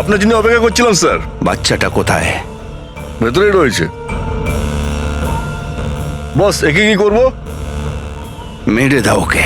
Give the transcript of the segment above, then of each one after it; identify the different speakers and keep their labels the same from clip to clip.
Speaker 1: আপনার জন্য অপেক্ষা করছিলাম স্যার।
Speaker 2: বাচ্চাটা কোথায়?
Speaker 1: ভেতরেই রয়েছে। বস, একে কি করবো?
Speaker 2: মেরে দাও ওকে।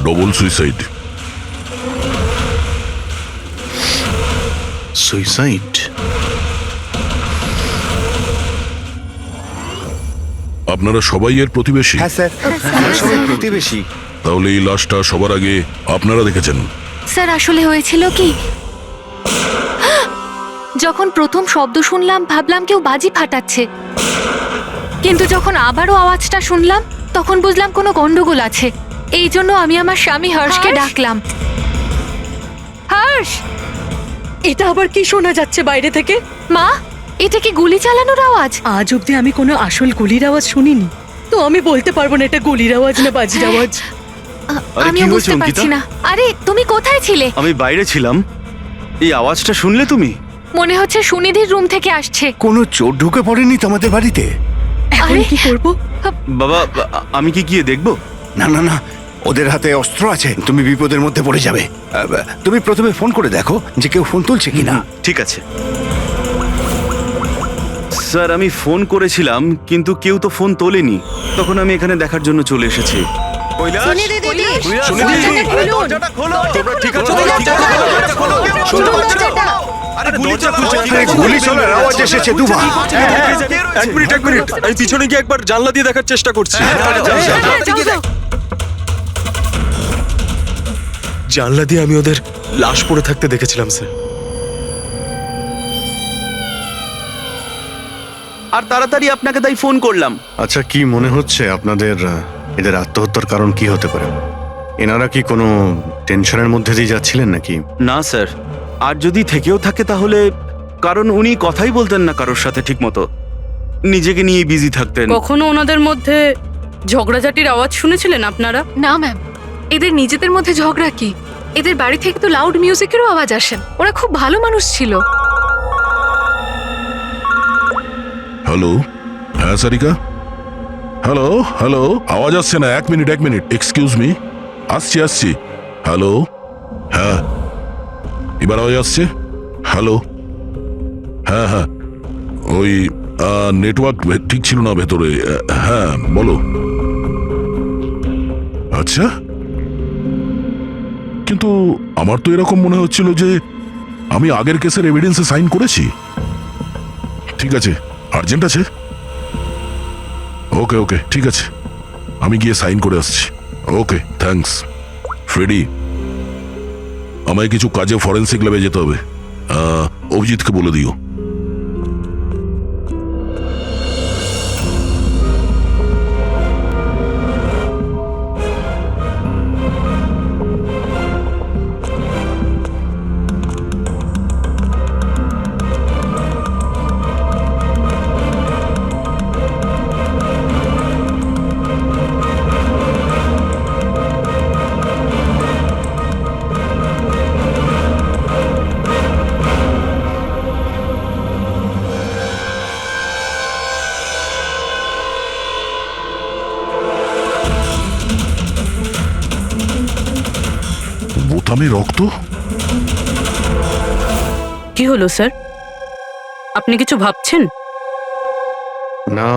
Speaker 3: Double suicide.
Speaker 2: সুইসাইড?
Speaker 3: আপনারা সবাই এর প্রতিবেশী?
Speaker 2: হ্যাঁ স্যার, আমরা সবাই প্রতিবেশী।
Speaker 3: তাহলে এই লাশটা সবার আগে আপনারা দেখেছেন?
Speaker 4: স্যার আসলে হয়েছিল কি, যখন প্রথম শব্দ শুনলাম ভাবলাম কেউ বাজি ফাটাচ্ছে, কিন্তু যখন আবারও আওয়াজটা শুনলাম তখন বুঝলাম কোনো গন্ডগোল আছে। এই জন্য আমি আমার স্বামী হর্ষকে ডাকলাম। হর্ষ,
Speaker 5: এটা আবার কি শোনা যাচ্ছে বাইরে থেকে?
Speaker 4: মা, এটা কি গুলি চালানোর আওয়াজ?
Speaker 5: আজ অব্দি আমি কোনো আসল গুলির আওয়াজ শুনিনি, তো আমি বলতে পারবো না এটা গুলির আওয়াজ না বাজির আওয়াজ।
Speaker 4: আমিও বুঝতে পারছি না। আরে তুমি কোথায় ছিলে?
Speaker 6: আমি বাইরে ছিলাম। এই আওয়াজটা শুনলে তুমি?
Speaker 4: মনে হচ্ছে সুনিধির রুম থেকে আসছে।
Speaker 2: কোনো চোর ঢুকে পড়েনি তোমাদের বাড়িতে?
Speaker 5: এখন
Speaker 4: আরে,
Speaker 5: কি করবো?
Speaker 6: বাবা, আমি কি গিয়ে দেখবো?
Speaker 2: না না না, ওদের হাতে অস্ত্র আছে, তুমি বিপদের মধ্যে পড়ে যাবে। তুমি প্রথমে ফোন করে দেখো যে কেউ ফোন তুলছে কিনা।
Speaker 6: ঠিক আছে স্যার, আমি ফোন করেছিলাম কিন্তু কেউ তো ফোন তোলেনি। তখন আমি এখানে দেখার জন্য চলে এসেছি।
Speaker 2: গুলি চলার আওয়াজ এসেছে দুবার।
Speaker 7: এক মিনিট, আমি পিছনে গিয়ে একবার জানলা দিয়ে দেখার চেষ্টা করছি। জানলা দিয়ে আমি ওদের লাশ পড়ে থাকতে দেখেছিলাম স্যার।
Speaker 6: আর তাড়াতাড়ি আপনাকে তাই ফোন করলাম।
Speaker 8: আচ্ছা, কি মনে হচ্ছে আপনাদের এদের আত্মহত্যার কারণ কি হতে পারে? এনারা কি কোনো টেনশনের মধ্যে দিয়ে যাচ্ছিলেন নাকি?
Speaker 6: না স্যার, আর যদি থেকেও থাকে তাহলে কারণ উনি কথাই বলতেন না কারোর সাথে ঠিক মতো, নিজেকে নিয়ে বিজি থাকতেন।
Speaker 9: কখনো ওনাদের মধ্যে ঝগড়াঝাটির আওয়াজ শুনেছিলেন আপনারা?
Speaker 4: না ম্যাম, এদের নিজেদের মধ্যে ঝগড়া কি? এদের বাড়ি থেকে তো লাউড মিউজিকেরও আওয়াজ আসে। ওরা খুব ভালো মানুষ ছিল।
Speaker 3: হ্যালো, হ্যাঁ সারিকা, হ্যালো হ্যালো, আওয়াজ আসছে না। এক মিনিট, এক্সকিউজ মি, আসছি। হ্যালো, হ্যাঁ এবার আওয়াজ আসছে। হ্যালো, হ্যাঁ, ওই নেটওয়ার্ক ঠিক ছিল না ভেতরে। হ্যাঁ বলো। আচ্ছা, কিন্তু আমার তো এরকম মনে হচ্ছিল যে আমি আগের কেসের এভিডেন্সে সাইন করেছি। ঠিক আছে, আর্জেন্ট আছে। ওকে ঠিক আছে, আমি গিয়ে সাইন করে আসছি। ওকে, থ্যাঙ্কস। ফ্রেডি, আমায় কিছু কাজে ফরেন্সিক ল্যাবে যেতে হবে। অভিজিৎকে বলে দিও। বোতামে রক্ত?
Speaker 9: কি হলো স্যার? আপনি কিছু ভাবছেন?
Speaker 8: না,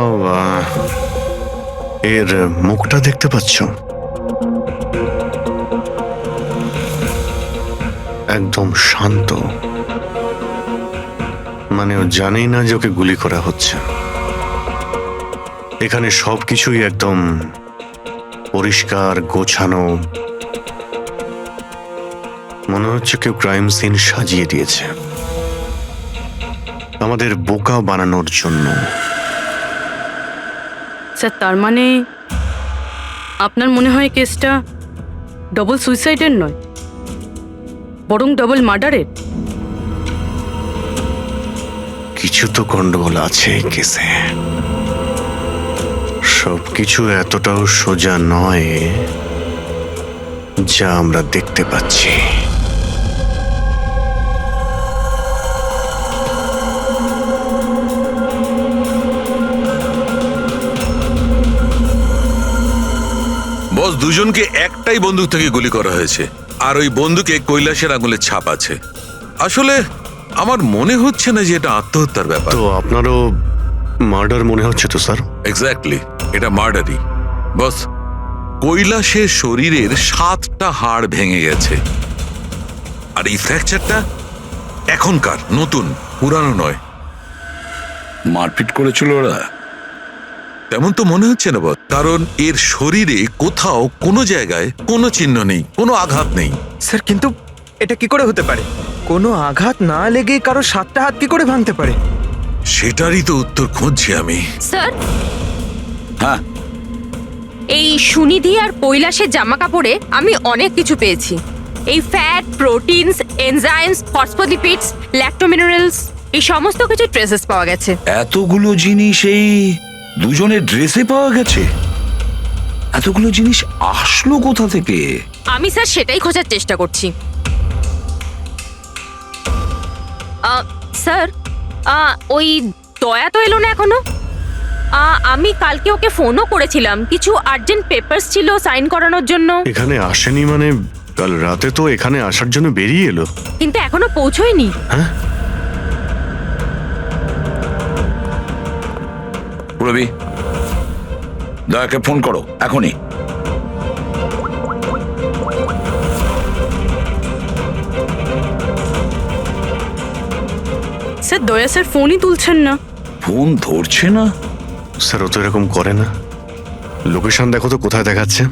Speaker 8: এর মুখটা দেখতে পাচ্ছ? একদম শান্ত, মানে ও জানেই না যে ওকে গুলি করা হচ্ছে। এখানে সবকিছুই একদম পরিষ্কার, গোছানো। মনে হচ্ছে কেউ ক্রাইম সিন সাজিয়ে দিয়েছে আমাদের বোকা বানানোর জন্য।
Speaker 9: স্যার তার মানে আপনার মনে হয় কেসটা ডবল সুইসাইডের নয়, বরং ডবল মার্ডারের?
Speaker 8: কিছু তো গন্ডগোল আছে এই কেসে। সবকিছু এতটাও সোজা নয় যা আমরা দেখতে পাচ্ছি।
Speaker 10: বস, দুজনকে একটাই বন্দুক থেকে গুলি করা হয়েছে, আর ওই বন্দুকে কৈলাসের আঙুলের ছাপ আছে। আসলে আমার মনে হচ্ছে না যে এটা আত্মহত্যার ব্যাপার।
Speaker 8: তো আপনারও মার্ডার মনে হচ্ছে তো স্যার?
Speaker 10: এক্স্যাক্টলি, এটা মার্ডারই। বস, কৈলাসের শরীরের 7টা হাড় ভেঙে গেছে, আর এই ফ্র্যাকচারটা এখনকার, নতুন, পুরানো নয়।
Speaker 1: মারপিট করেছিল ওরা?
Speaker 10: তেমন তো মনে হচ্ছে না বস, কারণ এর শরীরে কোথাও কোনো জায়গায় কোনো চিহ্ন নেই, কোনো আঘাত নেই।
Speaker 11: স্যার কিন্তু এটা কি করে হতে পারে? কোনো আঘাত না লেগে কারো 7টা হাত কি করে ভাঙতে পারে?
Speaker 10: সেটারই তো উত্তর খুঁজছি আমি।
Speaker 4: স্যার,
Speaker 1: হ্যাঁ,
Speaker 4: এই সুনিধি আর কৈলাসের জামা কাপড়ে আমি অনেক কিছু পেয়েছি। এই ফ্যাট, প্রোটিনস, এনজাইমস, ফসফোলিপিডস, ল্যাক্টোমিনারেলস, এই সমস্ত কিছু ট্রেসেস পাওয়া গেছে।
Speaker 1: এতগুলো জিনিস এই দুজনের ড্রেসে পাওয়া গেছে? এতগুলো জিনিস আসলো কোথা থেকে?
Speaker 4: আমি স্যার সেটাই খোঁজার চেষ্টা করছি। স্যার, ওই দয়া তো এলো না এখনো। আমি কালকে ওকে ফোনও করেছিলাম, কিছু আর্জেন্ট পেপারস ছিল সাইন করানোর জন্য।
Speaker 8: এখানে আসেনি মানে? কাল রাতে তো এখানে আসার জন্য বেরিয়ে এলো,
Speaker 4: কিন্তু এখনো পৌঁছয়নি।
Speaker 8: হ্যাঁ?
Speaker 1: রবি, দয়াকে ফোন করো এখনই।
Speaker 9: স্যার দয়া স্যার ফোনই তুলছেন না।
Speaker 1: ফোন ধরছে না?
Speaker 8: স্যার ও তো এরকম করে না। লোকেশন দেখো তো কোথায় দেখাচ্ছে।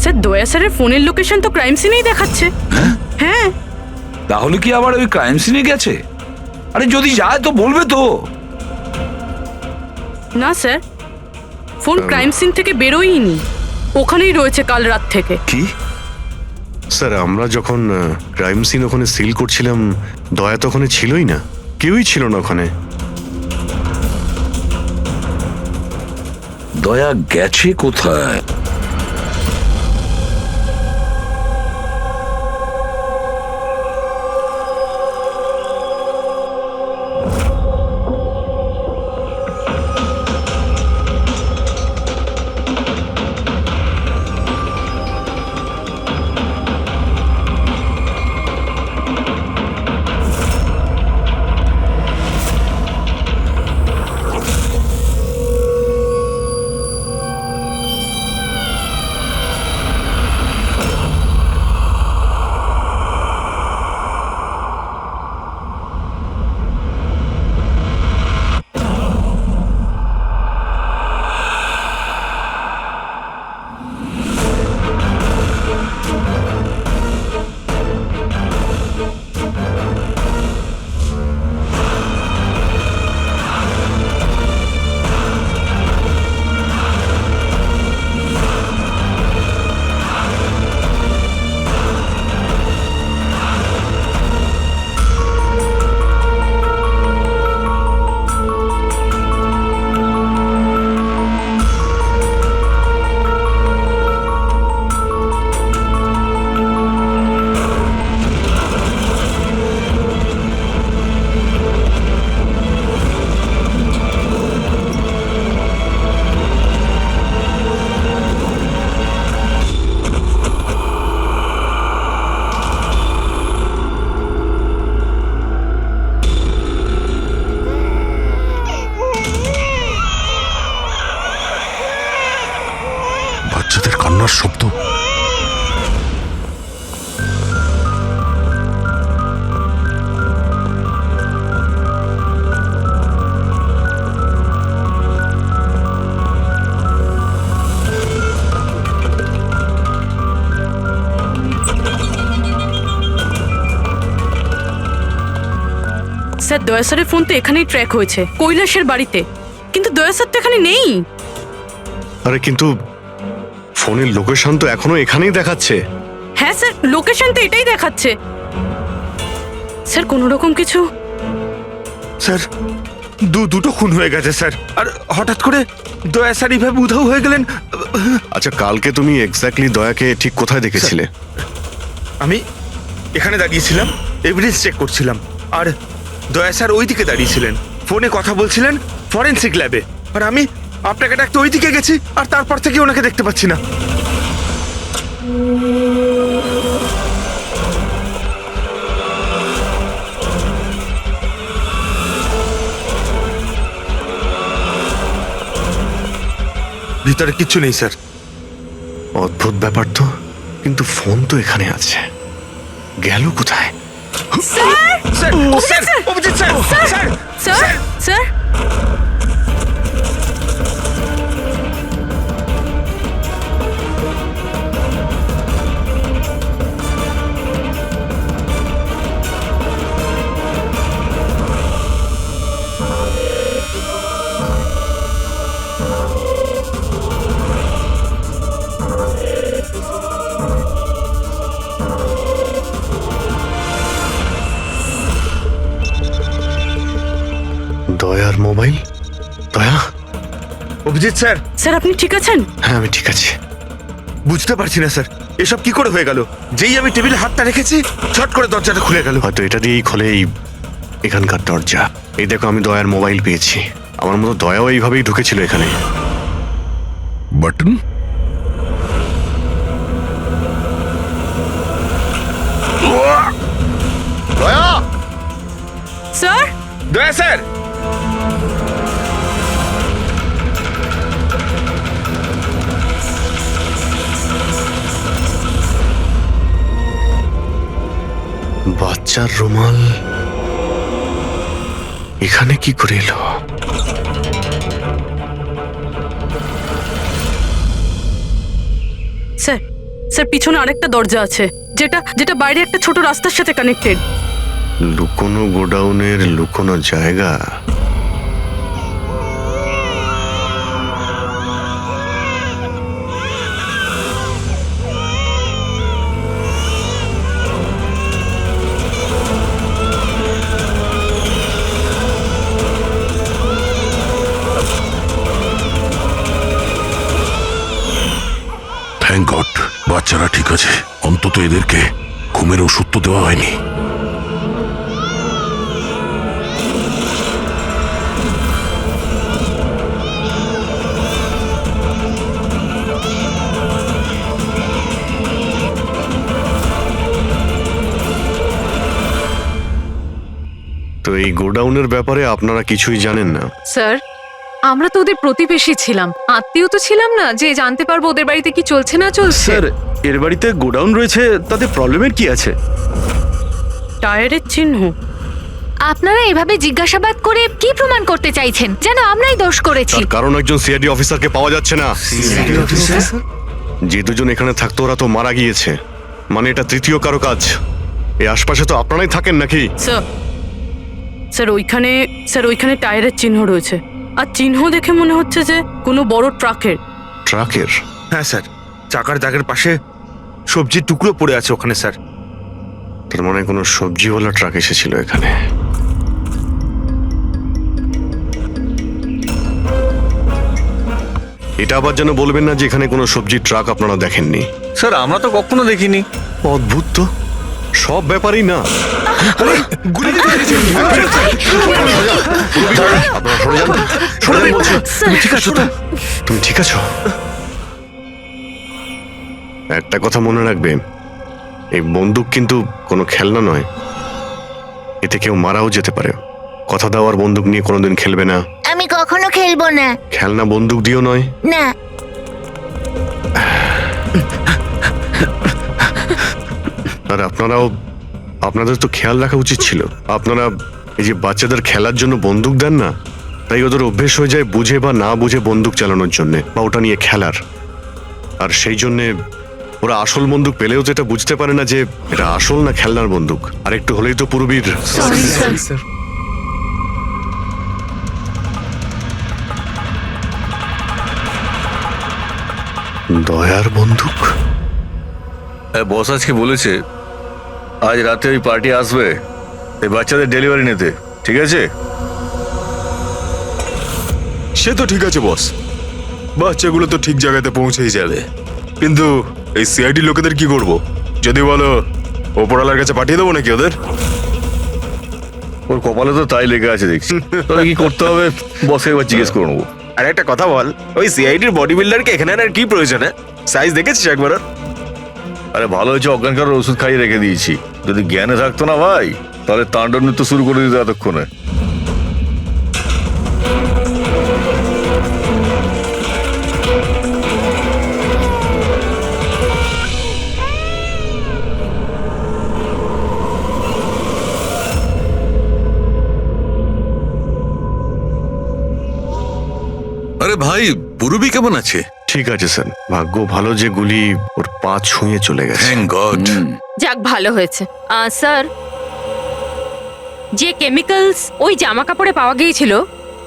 Speaker 9: স্যার দয়া স্যারের ফোনের লোকেশন তো ক্রাইম সিনেই দেখাচ্ছে। হ্যাঁ।
Speaker 1: তাহলে কি আবার ওই ক্রাইম সিনে গেছে? আরে যদি যায় তো বলবে তো।
Speaker 9: না স্যার, ফোন ক্রাইম সিন থেকে বেরোয়নি, ওখানেই রয়েছে কাল রাত থেকে।
Speaker 1: কি?
Speaker 8: স্যার আমরা যখন ক্রাইম সিন ওখানে সিল করছিলাম, দয়া তো ওখানে ছিলই না, কেউই ছিল না ওখানে।
Speaker 1: দয়া গেছে কোথায়?
Speaker 3: ওদের কান্নার শব্দ।
Speaker 9: স্যার দয়া স্যারের ফোন তো এখানেই ট্র্যাক হয়েছে, কৈলাসের বাড়িতে, কিন্তু দয়া স্যার তো এখানে নেই।
Speaker 8: আরে কিন্তু ফোনের লোকেশন তো এখনো এখানেই দেখাচ্ছে।
Speaker 9: হ্যাঁ স্যার, লোকেশন তো এটাই দেখাচ্ছে। স্যার কোনো রকম কিছু?
Speaker 2: স্যার দুটো খুন হয়ে গেছে স্যার, আর হঠাৎ করে দয়া স্যার এইভাবে উধাও হয়ে গেলেন।
Speaker 8: আচ্ছা, কালকে তুমি এক্স্যাক্টলি দয়াকে ঠিক কোথায় দেখেছিলে?
Speaker 2: আমি এখানে দাঁড়িয়েছিলাম, এভিডেন্স চেক করছিলাম, আর দয়া স্যার ওই দিকে দাঁড়িয়েছিলেন, ফোনে কথা বলছিলেন ফরেনসিক ল্যাবে, আর আমি আপনাকে ডাকতে ওই দিকে গেছি, আর তারপর থেকে ওনাকে দেখতে পাচ্ছি না। ভিতরে কিচ্ছু নেই স্যার।
Speaker 8: অদ্ভুত ব্যাপার তো, কিন্তু ফোন তো এখানে আছে, গেল কোথায়?
Speaker 9: স্যার স্যার
Speaker 8: দয়ার মোবাইল। দয়া,
Speaker 2: অভিজিৎ স্যার।
Speaker 9: স্যার আপনি ঠিক আছেন?
Speaker 8: হ্যাঁ আমি ঠিক আছি।
Speaker 2: বুঝতে পারছি না স্যার, এসব কি করে হয়ে গেল? যেই আমি টেবিলে হাতটা রেখেছি, ছট করে দরজাটা খুলে গেল।
Speaker 8: হয়তো এটা দিয়েই খোলে এখানকার দরজা। এই দেখো, আমি দয়ার মোবাইল পেয়েছি। আমার মতো দয়াও এইভাবেই ঢুকেছিল এখানে।
Speaker 3: বাটন?
Speaker 2: দয়া,
Speaker 9: স্যার
Speaker 2: দয়া স্যার।
Speaker 8: বাচ্চার রুমাল এখানে কি করে এলো?
Speaker 9: স্যার স্যার পিছনে আরেকটা দরজা আছে, যেটা যেটা বাইরে একটা ছোট রাস্তার সাথে কানেক্টেড।
Speaker 8: লুকোনো গোডাউনের লুকোনো জায়গা।
Speaker 3: থ্যাংক গড, বাচ্চারা ঠিক আছে। অন্তত এদেরকে ঘুমের ওষুধ তো দেওয়া হয়নি।
Speaker 8: তো এই গোডাউনের ব্যাপারে আপনারা কিছুই জানেন না?
Speaker 4: স্যার আমরা তো ওদের প্রতিবেশী ছিলাম, আত্মীয় তো ছিলাম না যে জানতে পারবো ওদের বাড়িতে কি চলছে না চলছে।
Speaker 6: স্যার এর বাড়িতে গোডাউন রয়েছে, তাতে প্রবলেমের কি আছে?
Speaker 9: টায়ারের চিহ্ন।
Speaker 4: আপনারা এভাবে জিজ্ঞাসাবাদ করে কি প্রমাণ করতে চাইছেন? যেন আমরাই দোষ করেছি।
Speaker 8: তার কারণ একজন সিআইডি অফিসারকে পাওয়া যাচ্ছে না। যে দুজন এখানে থাকতো ওরা তো মারা গিয়েছে, মানে এটা তৃতীয় কারো কাজ। এই আশপাশে তো আপনারাই থাকেন নাকি?
Speaker 9: স্যার ওইখানে টায়ারের চিহ্ন রয়েছে, আর চিহ্ন দেখে মনে হচ্ছে যে কোনো বড় ট্রাকের।
Speaker 8: ট্রাকের?
Speaker 2: হ্যাঁ স্যার, চাকার দাগের পাশে সবজির টুকরো পড়ে আছে ওখানে স্যার।
Speaker 8: তার মানে কোনো সবজিওয়ালা ট্রাক এসেছিল এখানে। এটা আবার যেন বলবেন না যে এখানে কোনো সবজির ট্রাক আপনারা দেখেননি।
Speaker 7: স্যার আমরা তো কখনো দেখিনি।
Speaker 8: অদ্ভুত তো, সব ব্যাপারই না। আপনারা সরে যান, সরে যান বলছি। তুমি ঠিক আছো তো? তুমি ঠিক আছো? একটা কথা মনে রাখবে, এই বন্দুক কিন্তু কোনো খেলনা নয়। এতে কেউ মারাও যেতে পারে। কথা দেওয়ার বন্দুক নিয়ে কোনোদিন খেলবে না।
Speaker 12: আমি কখনো খেলবো না।
Speaker 8: খেলনা বন্দুক দিয়েও নয়।
Speaker 12: না।
Speaker 8: স্যার আপনাদের তো খেয়াল রাখা উচিত ছিল। আপনারা এই যে বাচ্চাদের খেলার জন্য বন্দুক দেন না, তাই ওদের অভ্যেস হয়ে যায় বুঝে বা না বুঝে বন্দুক চালানোর জন্য বা ওটা নিয়ে খেলার। আর সেই জন্যে ওরা আসল বন্দুক পেলেও তো এটা বুঝতে পারে না যে এটা আসল না খেলনার বন্দুক। আর একটু হলেই তো পুরবীর
Speaker 11: স্যার
Speaker 8: দয়ার বন্দুক।
Speaker 10: বস আজকে বলেছে আজ রাতে ওই পার্টি আসবে এই বাচ্চাদের ডেলিভারি নিতে, ঠিক আছে?
Speaker 7: সে তো ঠিক আছে বস, বাচ্চাগুলো তো ঠিক জায়গাতে পৌঁছেই যাবে। কিন্তু এই সিআইডি লোকেদের কি করব? যদি বলো ওপরওয়ালার কাছে পাঠিয়ে দেবো নাকি ওদের?
Speaker 10: ওর কপালে তো তাই লেগে আছে দেখছি। তবে কি করতে হবে বসকে একবার জিজ্ঞেস করে নেবো।
Speaker 7: আর একটা কথা বল, ওই সিআইডির বডি বিল্ডারকে এখানে আর কি প্রয়োজন? সাইজ দেখেছিস একবার?
Speaker 10: আরে ভালো হয়েছে অজ্ঞান করার ওষুধ খাইয়ে রেখে দিয়েছি। যদি জ্ঞানে থাকতো না ভাই, তাহলে তাণ্ডব নৃত্য শুরু করে দিত এতক্ষণে। আরে ভাই, পুরবী কেমন আছে?
Speaker 8: ঠিক আছে স্যার, ভাগ্য ভালো যে গুলি ওর পা ছুঁয়ে চলে গেছে।
Speaker 10: Thank god.
Speaker 4: যাক ভালো হয়েছে। স্যার, যে কেমিক্যালস ওই জামা কাপড়ে পাওয়া গিয়েছিল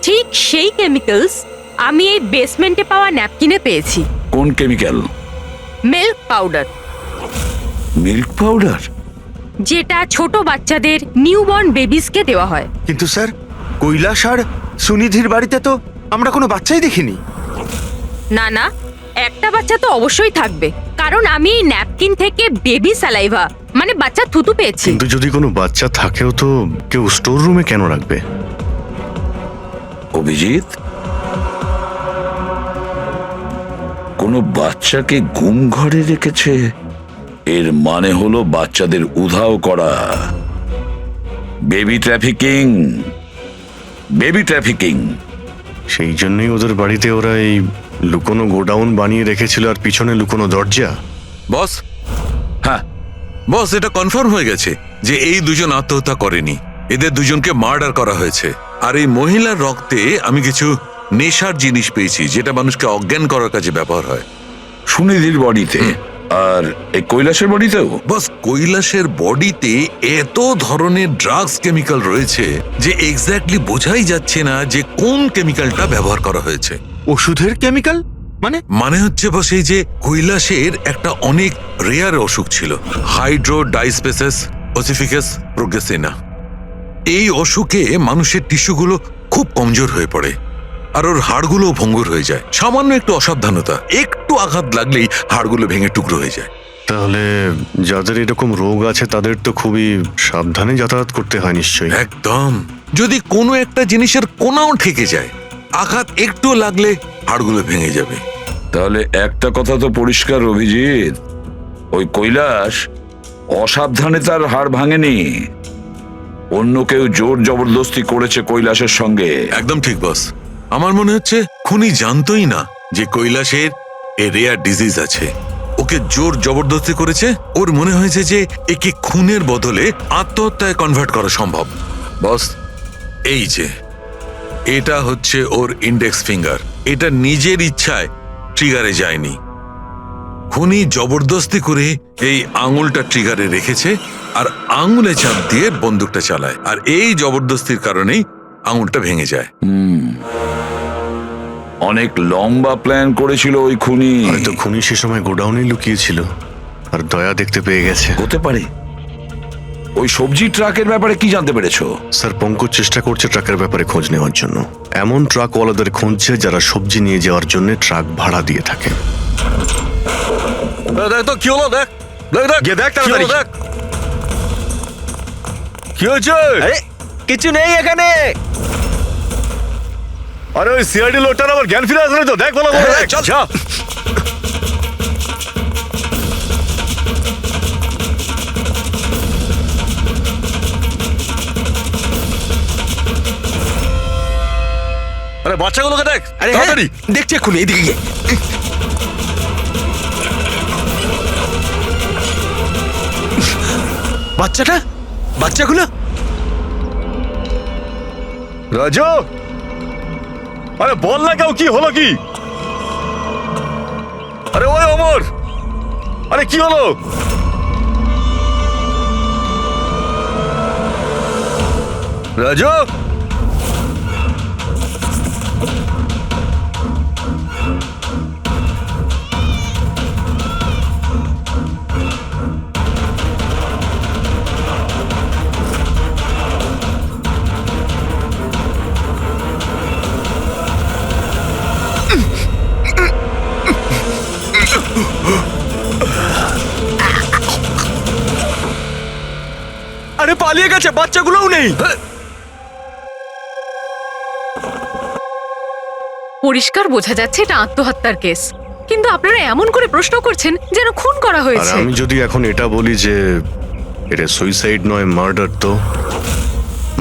Speaker 4: ঠিক সেই কেমিক্যালস আমি এই বেসমেন্টে পাওয়া ন্যাপকিনে পেয়েছি।
Speaker 1: কোন chemical?
Speaker 4: Milk powder.
Speaker 1: Milk powder?
Speaker 4: যেটা ছোট বাচ্চাদের নিউবর্ন বেবিসকে দেওয়া হয়।
Speaker 2: কিন্তু স্যার, কৈলাস আর সুনিধির বাড়িতে তো আমরা কোনো বাচ্চাই দেখিনি।
Speaker 4: না না, একটা বাচ্চা তো অবশ্যই থাকবে, কারণ আমি এই ন্যাপকিন থেকে বেবি স্যালাইভা মানে বাচ্চা থুতু পেয়েছি।
Speaker 8: কিন্তু যদি কোনো বাচ্চা থাকেও তো কেউ স্টোর রুমে কেন রাখবে?
Speaker 1: অভিজিৎ, কোনো বাচ্চাকে গুম ঘরে রেখেছে, এর মানে হলো বাচ্চাদের উধাও করা। Baby trafficking, baby trafficking.
Speaker 8: সেই জন্যই ওদের বাড়িতে ওরা এই লুকোনো গোডাউন বানিয়ে রেখেছিল আর পিছনে লুকোনো দরজা।
Speaker 10: বস,
Speaker 1: হ্যাঁ
Speaker 10: বস, এটা কনফার্ম হয়ে গেছে যে এই দুজন আত্মহত্যা করেনি, এদের দুজনকে মার্ডার করা হয়েছে। আর এই মহিলার রক্তে আমি কিছু নেশার জিনিস পেয়েছি যেটা মানুষকে অজ্ঞান করার কাজে ব্যবহার হয়।
Speaker 1: সুনিধির বডিতে আর এই কৈলাসের বডিতেও?
Speaker 10: বস, কৈলাসের বডিতে এত ধরনের ড্রাগস কেমিক্যাল রয়েছে যে এক্স্যাক্টলি বোঝাই যাচ্ছে না যে কোন কেমিক্যালটা ব্যবহার করা হয়েছে।
Speaker 2: ওষুধের কেমিক্যাল
Speaker 10: মানে হচ্ছে বস, এই যে কৈলাসের একটা অনেক রেয়ার অসুখ ছিল, হাইড্রোডাইস্পেসিস ওসিফিকাস প্রোগ্রেসিনা। এই অসুখে মানুষের টিস্যুগুলো খুব কমজোর হয়ে পড়ে আর ওর হাড়গুলো ভঙ্গুর হয়ে যায়। সামান্য একটু অসাবধানতা, একটু আঘাত লাগলেই হাড়গুলো ভেঙে টুকরো হয়ে যায়।
Speaker 8: তাহলে যাদের এরকম রোগ আছে তাদের তো খুবই সাবধানে যাতায়াত করতে হয় নিশ্চয়ই।
Speaker 10: একদম। যদি কোনো একটা জিনিসের কোনাও ঠেকে যায়, আঘাত একটু লাগলে হাড়গুলো ভেঙে যাবে।
Speaker 1: তাহলে একটা কথা তো পরিষ্কার অভিজিৎ, ওই কৈলাস অসাবধানে তার হাড় ভাঙেনি, অন্য কেউ জোর জবরদস্তি করেছে কৈলাসের সঙ্গে।
Speaker 10: একদম ঠিক বস, আমার মনে হচ্ছে খুনি জানতোই না যে কৈলাসের এ রেয়ার ডিজিজ আছে। ওকে জোর জবরদস্তি করেছে, ওর মনে হয়েছে যে একে খুনের বদলে আত্মহত্যায় কনভার্ট করা সম্ভব। বস, এই যে এটা হচ্ছে ওর ইন্ডেক্স ফিঙ্গার, এটা নিজের ইচ্ছায় ট্রিগারে যায়নি। খুনি জবরদস্তি করে এই আঙুলটা ট্রিগারে রেখেছে আর আঙুলে চাপ দিয়ে বন্দুকটা চালায়, আর এই জবরদস্তির কারণেই আঙুলটা ভেঙে যায়।
Speaker 1: অনেক লম্বা প্ল্যান করেছিল ওই খুনি।
Speaker 8: হয়তো খুনি সে সময় গোডাউনে লুকিয়েছিল আর দয়া দেখতে পেয়ে গেছে।
Speaker 1: হতে পারে। ওই সবজি ট্রাকের ব্যাপারে কি জানতে পেরেছো?
Speaker 8: স্যার, পঙ্কজ চেষ্টা করছে ট্রাকের ব্যাপারে খোঁজ নেওয়ার জন্য। এমন ট্রাকওয়ালাদের খুঁজছে যারা সবজি নিয়ে যাওয়ার জন্য ট্রাক ভাড়া দিয়ে থাকে।
Speaker 10: দেখ তো কি হলো, দেখ দেখ দেখ
Speaker 7: গিয়ে দেখ তাড়াতাড়ি।
Speaker 10: দেখ কি হয়েছে।
Speaker 11: কিছু নেই এখানে।
Speaker 10: আরে ওই সিআইডি লোকটার আবার জ্ঞান ফিরে আসলে তো, দেখ ভালো করে দেখ।
Speaker 7: চল।
Speaker 10: যা। আরে বাচ্চাগুলোকে দেখ
Speaker 11: আরে
Speaker 10: তাড়াতাড়ি।
Speaker 11: দেখছি এক্ষুনি, এদিকে গিয়ে।
Speaker 7: বাচ্চাগুলো রাজু, আরে বল না কেউ, কি হলো কি? আরে ওই অমর, আরে কি হলো? রাজু,
Speaker 11: আরে পালিয়ে গেছে, বাচ্চাগুলোও নেই।
Speaker 4: পরিষ্কার বোঝা যাচ্ছে এটা আত্মহত্যার কেস, কিন্তু আপনারা এমন করে প্রশ্ন করছেন যেন খুন করা
Speaker 8: আর
Speaker 4: হয়েছে।
Speaker 8: আমি যদি এখন এটা বলি যে এটা সুইসাইড নয়, মার্ডার, তো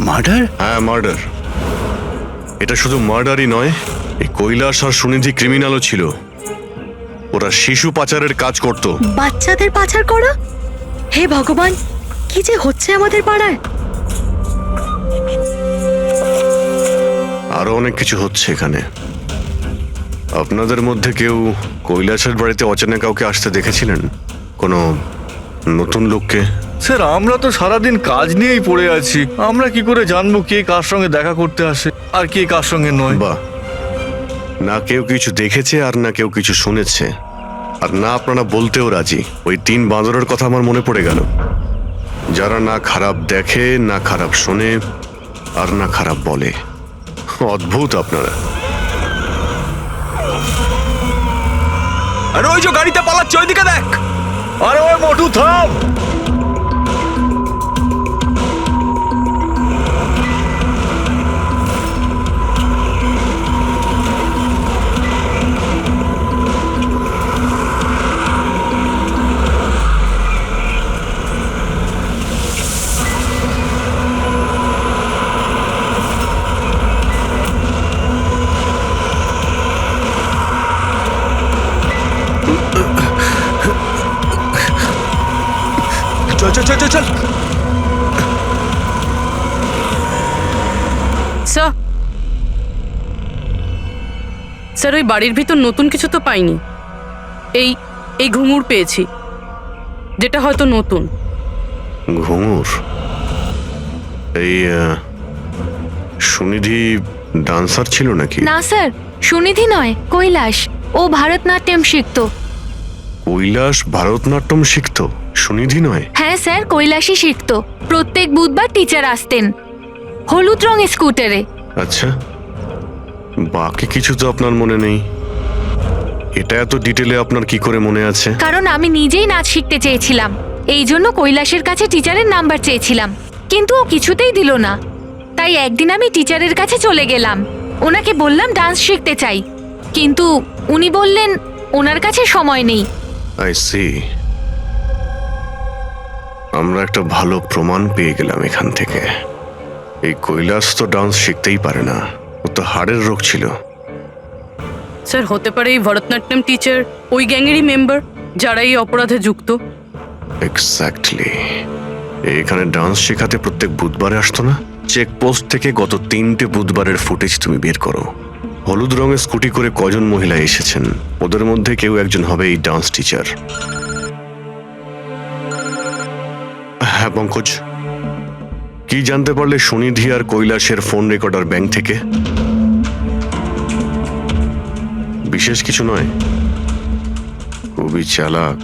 Speaker 6: মার্ডার?
Speaker 8: হ্যাঁ মার্ডার। এটা শুধু মার্ডারই নয়, এই কৈলাস আর সুনিধি ক্রিমিনালও ছিল। ওরা শিশু পাচারের কাজ করত।
Speaker 5: বাচ্চাদের পাচার করা? হে ভগবান, কি যে হচ্ছে আমাদের পাড়ায়।
Speaker 8: আরো অনেক কিছু হচ্ছে এখানে। আপনাদের মধ্যে কেউ কৈলাসের বাড়িতে অচেনা কাউকে আসতে দেখেছিলেন? কোনো নতুন লোককে?
Speaker 7: স্যার আমরা তো সারাদিন কাজ নিয়েই পড়ে আছি, আমরা কি করে জানবো কে কার সঙ্গে দেখা করতে আসে আর কে কার সঙ্গে নয়?
Speaker 8: বাহ, না কেউ কিছু দেখেছে আর না কেউ কিছু শুনেছে, আর না আপনারা বলতেও রাজি। ওই 3 বাঁদরের কথা আমার মনে পড়ে গেল, যারা না খারাপ দেখে, না খারাপ শোনে, আর না খারাপ বলে। অদ্ভুত আপনারা।
Speaker 11: আরে ওই যে গাড়িতে পালাচ্ছে, ওইদিকে দেখ।
Speaker 7: আরে ওই মোটু থাম।
Speaker 11: চল চল চল চল চল।
Speaker 9: স্যার, স্যার ওই বাড়ির ভিতর নতুন কিছু তো পাইনি। এই এই ঘুঙুর পেয়েছি, যেটা হয়তো নতুন।
Speaker 8: ঘুঙুর? এই সুনিধি ডান্সার ছিল নাকি?
Speaker 4: না স্যার, সুনিধি নয়, কৈলাস। ও ভারতনাট্যম শিখতো।
Speaker 8: কৈলাস ভারতনাট্যম শিখতো, সুনিধি নয়?
Speaker 4: হ্যাঁ স্যার, কৈলাসই শিখতো। প্রত্যেক বুধবার টিচার আসতেন হলুদ রঙের স্কুটারে।
Speaker 8: আচ্ছা, বাকি কিছু তো আপনার মনে নেই। এটা এত ডিটেলে আপনার কি করে মনে আছে?
Speaker 4: কারণ আমি নিজেই নাচ শিখতে চেয়েছিলাম, এই জন্য কৈলাসের কাছে টিচারের নাম্বার চেয়েছিলাম, কিন্তু ও কিছুতেই দিল না। তাই একদিন আমি টিচারের কাছে চলে গেলাম, ওনাকে বললাম ডান্স শিখতে চাই, কিন্তু উনি বললেন ওনার কাছে সময় নেই।
Speaker 8: I see. আমরা একটা ভালো প্রমাণ পেয়ে গেলাম এখান থেকে। এই কৈলাস তো ডান্স শিখতেই পারে না, ও তো হাড়ের রোগ ছিল।
Speaker 9: স্যার হতে পারে এই ভরতনাট্যম টিচার ওই গ্যাংয়েরই মেম্বার যারা এই অপরাধে যুক্ত।
Speaker 8: এক্স্যাক্টলি। এখানে ডান্স শেখাতে প্রত্যেক বুধবারে আসতো না? চেকপোস্ট থেকে গত 3টে বুধবারের ফুটেজ তুমি বের করো। হলুদ রঙের স্কুটি করে কজন মহিলা এসেছেন, ওদের মধ্যে কেউ একজন হবে এই ডান্স টিচার। হ্যাঁ পঙ্কজ, কি জানতে পারলে সুনিধি আর কৈলাসের ফোন রেকর্ডার ব্যাংক থেকে? বিশেষ কিছু নয়, খুবই চালাক।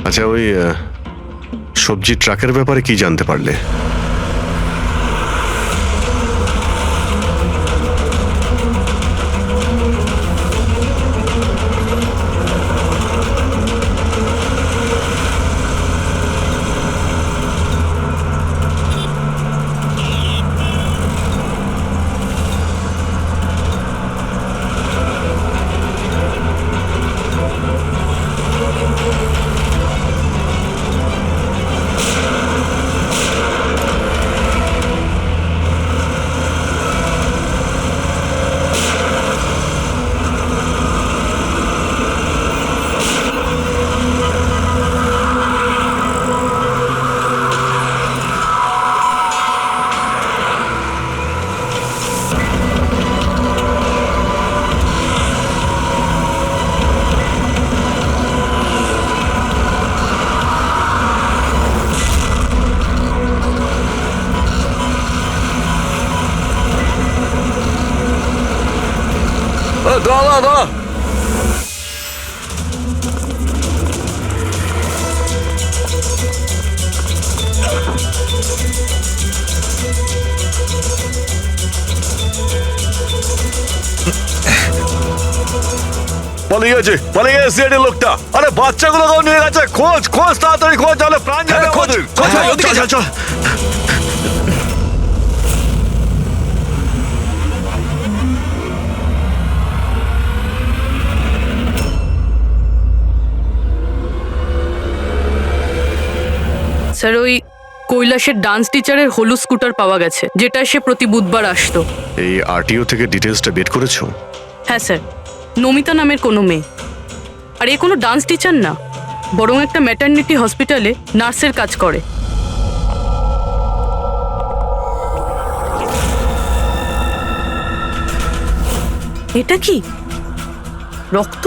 Speaker 8: আচ্ছা, ওই সবজি ট্রাকের ব্যাপারে কি জানতে পারলে? পালিয়ে গেছে সিআইডি লোকটা। আরে বাচ্চাগুলো নিয়ে গেছে, খোঁজ খোঁজ তাড়াতাড়ি খোঁজ, তাহলে প্রাণ যাবে আমাদের। চল চল।
Speaker 9: স্যার, ওই কৈলাসের ডান্স টিচারের হলুদ স্কুটার পাওয়া গেছে, যেটা সে প্রতি বুধবার আসতো।
Speaker 8: এই আরটিও থেকে ডিটেলসটা বের করেছো?
Speaker 9: হ্যাঁ স্যার, নমিতা নামের কোনো মেয়ে। আর এ কোনো ডান্স টিচার না, বরং একটা ম্যাটারনিটি হসপিটালে নার্সের কাজ করে। এটা কি রক্ত?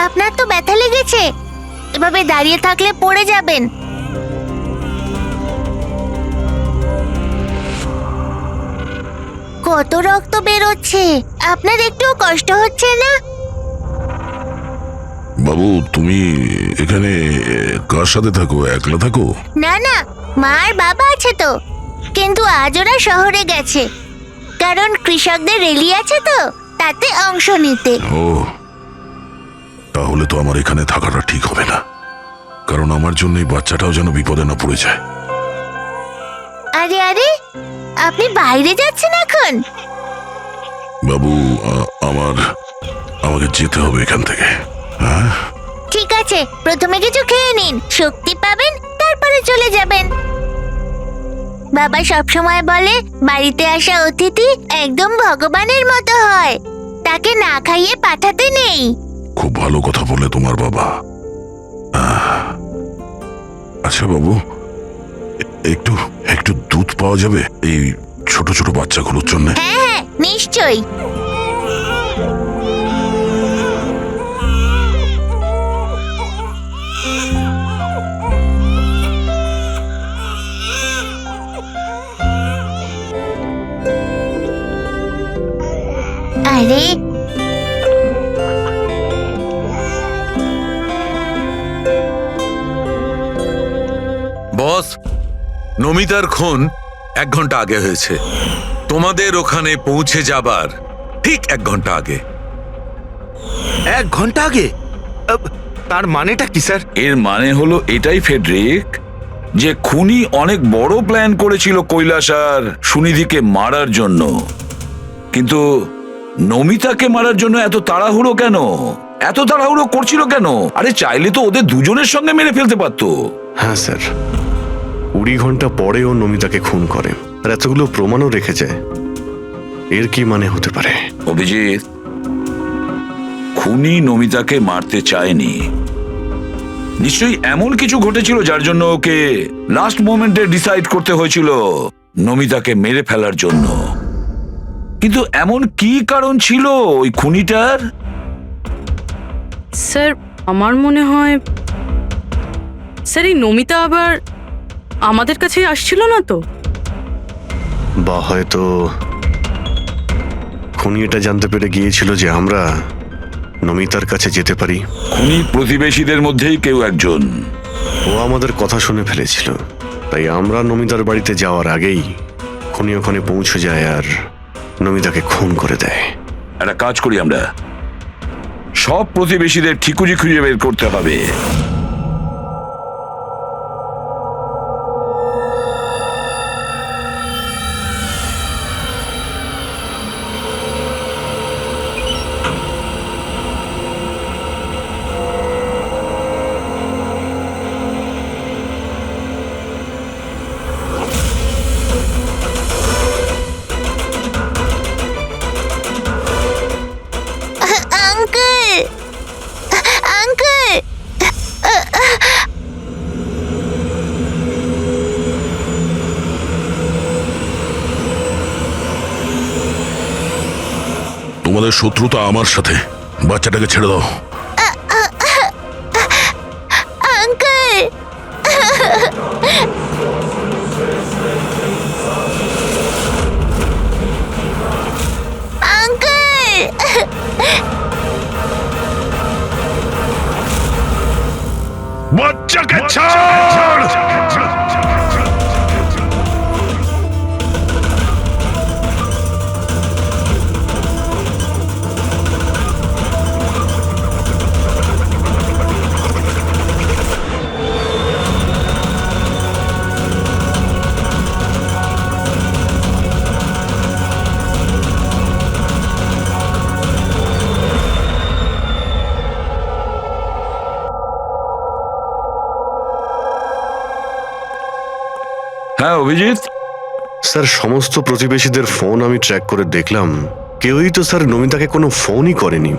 Speaker 12: আপনার তো ব্যথা লেগেছে, এভাবে দাঁড়িয়ে থাকলে পড়ে যাবেন। কত রক্ত বেরোচ্ছে, আপনার একটু কষ্ট হচ্ছে না?
Speaker 3: বাবু, তুমি এখানে কার সাথে থাকো? একলা থাকো?
Speaker 12: না না, মা আর বাবা আছে তো, কিন্তু আজ ওরা শহরে গেছে, কারণ কৃষকদের র্যালি আছে তো, তাতে অংশ নিতে।
Speaker 3: ও, তাহলে তো আমার এখানে থাকাটা ঠিক হবে না, কারণ আমার জন্য এই বাচ্চাটাও যেন বিপদে না পড়ে যায়।
Speaker 12: আরে আরে, আপনি বাইরে যাচ্ছেন এখন?
Speaker 3: বাবু, আমাকে যেতে হবে এখান থেকে। হ্যাঁ
Speaker 12: ঠিক আছে, প্রথমে কিছু খেয়ে নিন, শক্তি পাবেন, তারপরে চলে যাবেন। বাবা সবসময় বলে বাড়িতে আসা অতিথি একদম ভগবানের মতো হয়, তাকে না খাইয়ে পাঠাতে নেই।
Speaker 3: খুব ভালো কথা বলে তোমার বাবা। আচ্ছা বাবু, একটু একটু দুধ পাওয়া যাবে এই ছোট ছোট বাচ্চাগুলোর জন্য?
Speaker 12: হ্যাঁ হ্যাঁ, নিশ্চয়ই। আরে
Speaker 10: বস, নমিতার খুন 1 ঘন্টা আগে হয়েছে, তোমাদের ওখানে পৌঁছে যাবার ঠিক 1 ঘন্টা আগে।
Speaker 2: 1 ঘন্টা আগে? তার মানেটা কি স্যার?
Speaker 1: এর মানে হলো এটাই ফেডরিক, যে খুনি অনেক বড় প্ল্যান করেছিল কৈলাস আর সুনিধিকে মারার জন্য, কিন্তু নমিতাকে মারার জন্য এত তাড়াহুড়ো কেন? এত তাড়াহুড়ো করছিল কেন? আরে চাইলে তো ওদের দুজনের সঙ্গে মেরে ফেলতে পারতো।
Speaker 8: হ্যাঁ স্যার, 20 ঘন্টা পরেও নমিতাকে খুন করে আর এতগুলো প্রমাণও রেখে যায়। এর কি মানে হতে পারে?
Speaker 1: অভিজিৎ, খুনি নমিতাকে মারতে চায়নি। নিশ্চয়ই এমন কিছু ঘটেছিল যার জন্য ওকে লাস্ট মোমেন্টে ডিসাইড করতে হয়েছিল নমিতাকে মেরে ফেলার জন্য। কিন্তু এমন কি কারণ ছিল ওই খুনিটার?
Speaker 9: স্যার আমার মনে হয় স্যার এই নমিতা আবার আমাদের কাছে আসছিল না তো?
Speaker 8: বা হয়তো খুনি এটা জানতে পেরে গিয়েছিল যে আমরা নমিতার কাছে যেতে পারি।
Speaker 1: খুনি প্রতিবেশীদের মধ্যেই কেউ একজন।
Speaker 8: ও আমাদের কথা শুনে ফেলেছিল, তাই আমরা নমিতার বাড়িতে যাওয়ার আগেই খুনি ওখানে পৌঁছে যায় আর নমিতাকে খুন করে দেয়।
Speaker 1: একটা কাজ করি, আমরা সব প্রতিবেশীদের ঠিকুজি খুঁজে বের করতে হবে।
Speaker 12: আঙ্কেল, আঙ্কেল,
Speaker 3: তোমাদের শত্রুতা আমার সাথে, বাচ্চাটাকে ছেড়ে দাও।
Speaker 12: আঙ্কেল, আঙ্কেল,
Speaker 3: বাচ্চাকে ছাড়!
Speaker 1: হ্যাঁ অভিজিৎ,
Speaker 8: স্যার সমস্ত প্রতিবেশীদের ফোন আমি ট্র্যাক করে দেখলাম, কেউই তো স্যার নমিতাকে কোনো ফোনই করেনি,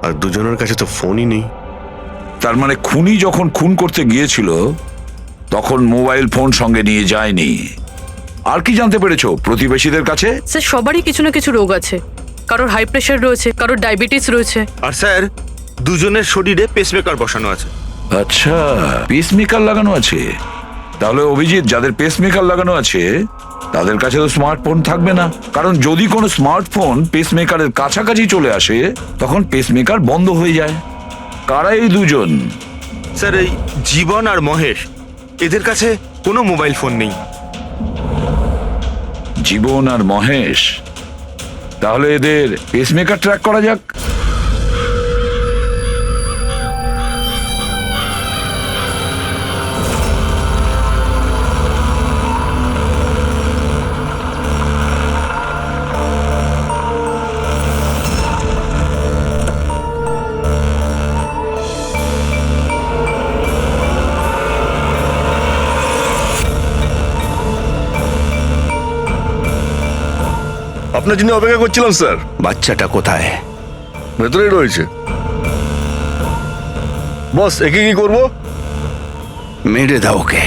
Speaker 8: আর দুজনের কাছে তো ফোনই নেই।
Speaker 1: তার মানে খুনি যখন খুন করতে গিয়েছিল তখন মোবাইল ফোন সঙ্গে নিয়ে যায়নি। আর কি জানতে পেরেছো প্রতিবেশীদের কাছে?
Speaker 9: স্যার সবারই কিছু না কিছু রোগ আছে, কারোর হাই প্রেশার রয়েছে, কারোর ডায়াবেটিস রয়েছে।
Speaker 2: আর স্যার দুজনের শরীরে পেসমেকার বসানো আছে।
Speaker 1: আচ্ছা, পেসমেকার লাগানো আছে। তাহলে অভিজিৎ, যাদের পেসমেকার লাগানো আছে তাদের কাছে তো স্মার্টফোন থাকবে না, কারণ যদি কোনো স্মার্টফোন পেসমেকারের কাছাকাছি চলে আসে তখন পেসমেকার বন্ধ হয়ে যায়। কারা এই দুজন?
Speaker 2: স্যার এই জীবন আর মহেশ, এদের কাছে কোনো মোবাইল ফোন নেই।
Speaker 1: জীবন আর মহেশ, তাহলে এদের পেসমেকার ট্র্যাক করা যাক।
Speaker 7: আপনার জন্য অপেক্ষা করছিলাম স্যার।
Speaker 8: বাচ্চাটা কোথায়?
Speaker 7: ভেতরেই রয়েছে। বস, একে কি করবো?
Speaker 8: মেরে দাও ওকে।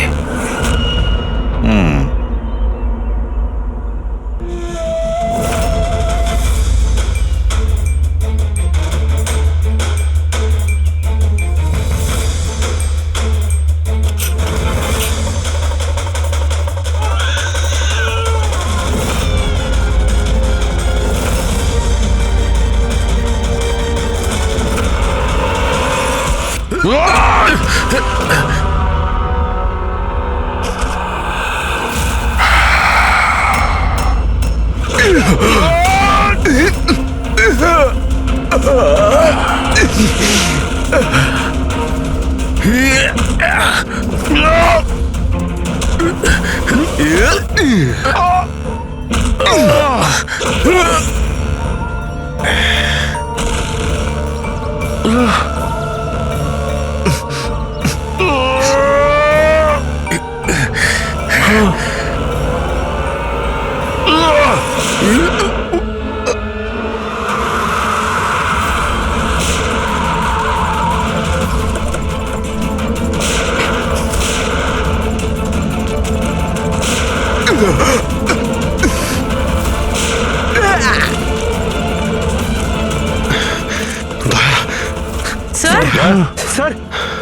Speaker 4: স্যার
Speaker 2: স্যার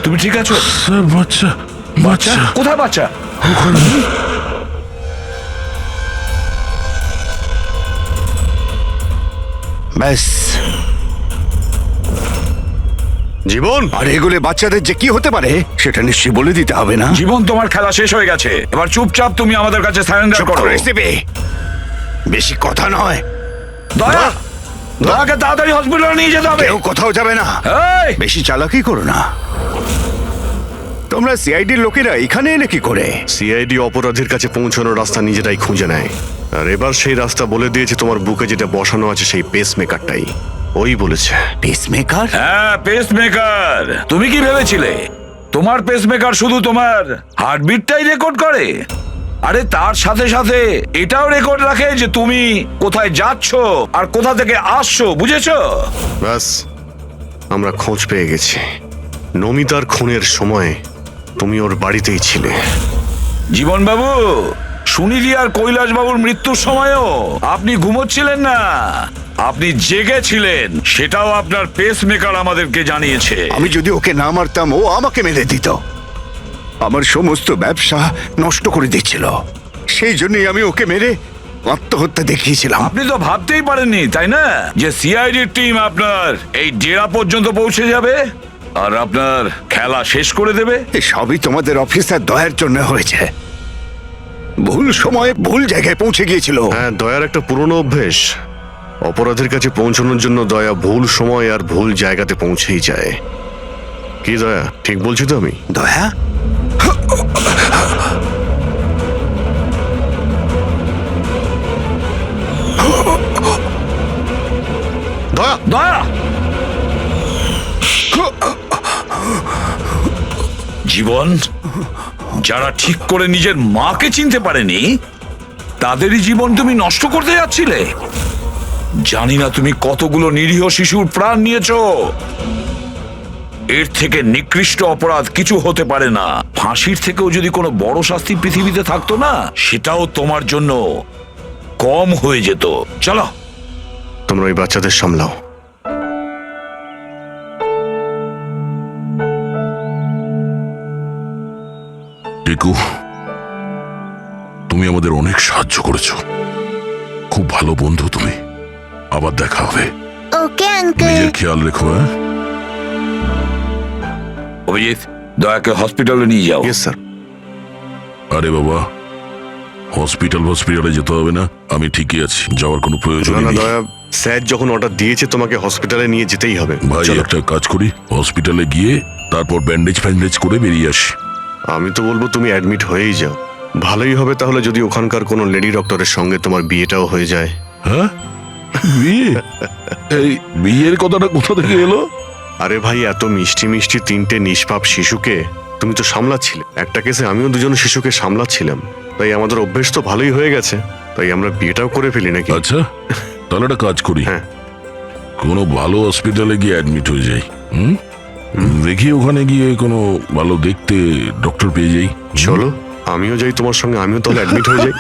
Speaker 1: তুমি ঠিক আছো?
Speaker 3: স্যার বাচ্চা বাচ্চা
Speaker 1: কোথায় বাচ্চা?
Speaker 8: ব্যাস জীবন আর এগুলো বাচ্চাদের যে কি হতে পারে সেটা নিশ্চয়ই বলে দিতে হবে না?
Speaker 1: জীবন, তোমার খেলা শেষ হয়ে গেছে। এবার চুপচাপ তুমি আমাদের কাছে সারেন্ডার করো।
Speaker 8: রেসিপি বেশি কথা নয়।
Speaker 1: দয়া, দয়াকে তাড়াতাড়ি হসপিটালে নিয়ে যেতে হবে।
Speaker 8: কেউ কোথাও যাবে না।
Speaker 1: এই,
Speaker 8: বেশি চালাকি করো না। তোমরা সিআইডির লোকেরা এখানে এলে কি করে? সিআইডি অপরাধীর কাছে পৌঁছানোর রাস্তা নিজেরাই খুঁজে নেয়, আর এবার সেই রাস্তা বলে দিয়েছে তোমার বুকে যেটা বসানো আছে সেই পেসমেকারটাই। ওই বলেছে। পেসমেকার?
Speaker 1: হ্যাঁ, পেসমেকার। তুমি কি ভেবেছিলে তোমার পেসমেকার শুধু তোমার হার্টবিটটাই রেকর্ড করে? আরে তার সাথে সাথে এটাও রেকর্ড রাখে যে তুমি কোথায় যাচ্ছ আর কোথা থেকে আসছো, বুঝেছো?
Speaker 8: ব্যাস, আমরা খোঁজ পেয়ে গেছি। নমিতার খুনের সময় তুমি ওর বাড়িতেই ছিলে।
Speaker 1: জীবন বাবু, সুনিধি আর কৈলাস বাবুর মৃত্যুর সময়ও আপনি ঘুমোচ্ছিলেন না, আপনি জেগেছিলেন। সেটাও আপনার পেসমেকার আমাদেরকে জানিয়েছে।
Speaker 8: আমি যদি ওকে না মারতাম ও আমাকে মেরে দিত। আমার সমস্ত ব্যবসা নষ্ট করে দিচ্ছিল। সেই জন্যই আমি ওকে মেরে আত্মহত্যা দেখিয়েছিলাম।
Speaker 1: আপনি তো ভাবতেই পারেননি, তাই না, যে সিআইডি টিম আপনার এই ডেরা পর্যন্ত পৌঁছে যাবে আর আপনার খেলা শেষ করে দেবে।
Speaker 8: সবই তোমাদের অফিসার দয়ার জন্য হয়েছে। ভুল সময়ে ভুল জায়গায় পৌঁছে গিয়েছিল। হ্যাঁ, দয়ার একটা পুরনো অভ্যেস। অপরাধের কাছে পৌঁছানোর জন্য দয়া ভুল সময় আর ভুল জায়গাতে পৌঁছেই যায়। কি দয়া, ঠিক বলছি তো আমি? দয়া, দয়া,
Speaker 1: দয়া, জীবন, যারা ঠিক করে নিজের মাকে চিনতে পারেনি তাদেরই জীবন তুমি নষ্ট করতে যাচ্ছিলে। জানি না তুমি কতগুলো নিরীহ শিশুর প্রাণ নিয়েছো। এর থেকে নিকৃষ্ট অপরাধ কিছু হতে পারে না। ফাঁসির থেকেও যদি কোনো বড় শাস্তি পৃথিবীতে থাকতো না, সেটাও তোমার জন্য কম হয়ে যেত। চলো,
Speaker 8: তোমরা ওই বাচ্চাদের সামলাও।
Speaker 3: টিকু, তুমি আমাদের অনেক সাহায্য করেছো। খুব ভালো বন্ধু তুমি। আবার দেখা হবে।
Speaker 12: Okay uncle.
Speaker 3: নিজের খেয়াল রেখো। হ্যাঁ,
Speaker 1: অভিজিৎ, দয়াকে হসপিটালে নিয়ে যাও।
Speaker 8: Yes sir.
Speaker 3: আরে বাবা, হসপিটালে যেতে হবে না, আমি ঠিকই আছি, যাওয়ার কোনো প্রয়োজন
Speaker 8: না না
Speaker 3: নেই।
Speaker 8: দয়া, স্যার যখন অর্ডার দিয়েছে তোমাকে হসপিটালে নিয়ে যেতেই হবে।
Speaker 3: ভাই,
Speaker 8: চলো।
Speaker 3: একটা কাজ করি, হসপিটালে গিয়ে তারপর ব্যান্ডেজ করে বেরিয়ে আসি।
Speaker 8: আমি তো বলবো তুমি অ্যাডমিট হয়েই যাও। ভালোই হবে তাহলে যদি ওখানকার কোনো লেডি ডক্টরের সঙ্গে তোমার বিয়েটাও হয়ে যায়।
Speaker 3: হ্যাঁ, বিয়ে? এই বিয়ের কথাটা কোথা থেকে এলো?
Speaker 8: আরে ভাই, এত মিষ্টি মিষ্টি তিনটে নিষ্পাপ শিশুকে তুমি তো সামলাচ্ছিলে। একটা কেসে আমিও দুজন শিশুকে সামলাচ্ছিলাম। তাই আমাদের অভ্যেস তো ভালোই হয়ে গেছে। তাই আমরা বিয়েটাও করে ফেলি নাকি?
Speaker 3: আচ্ছা, তাহলে একটা কাজ করি,
Speaker 8: হ্যাঁ,
Speaker 3: কোনো ভালো হসপিটালে গিয়ে অ্যাডমিট হয়ে যাই। দেখি ওখানে গিয়ে কোনো ভালো দেখতে ডক্টর পেয়ে যাই।
Speaker 8: চলো আমিও যাই তোমার সঙ্গে, আমিও তাহলে অ্যাডমিট হয়ে যাই।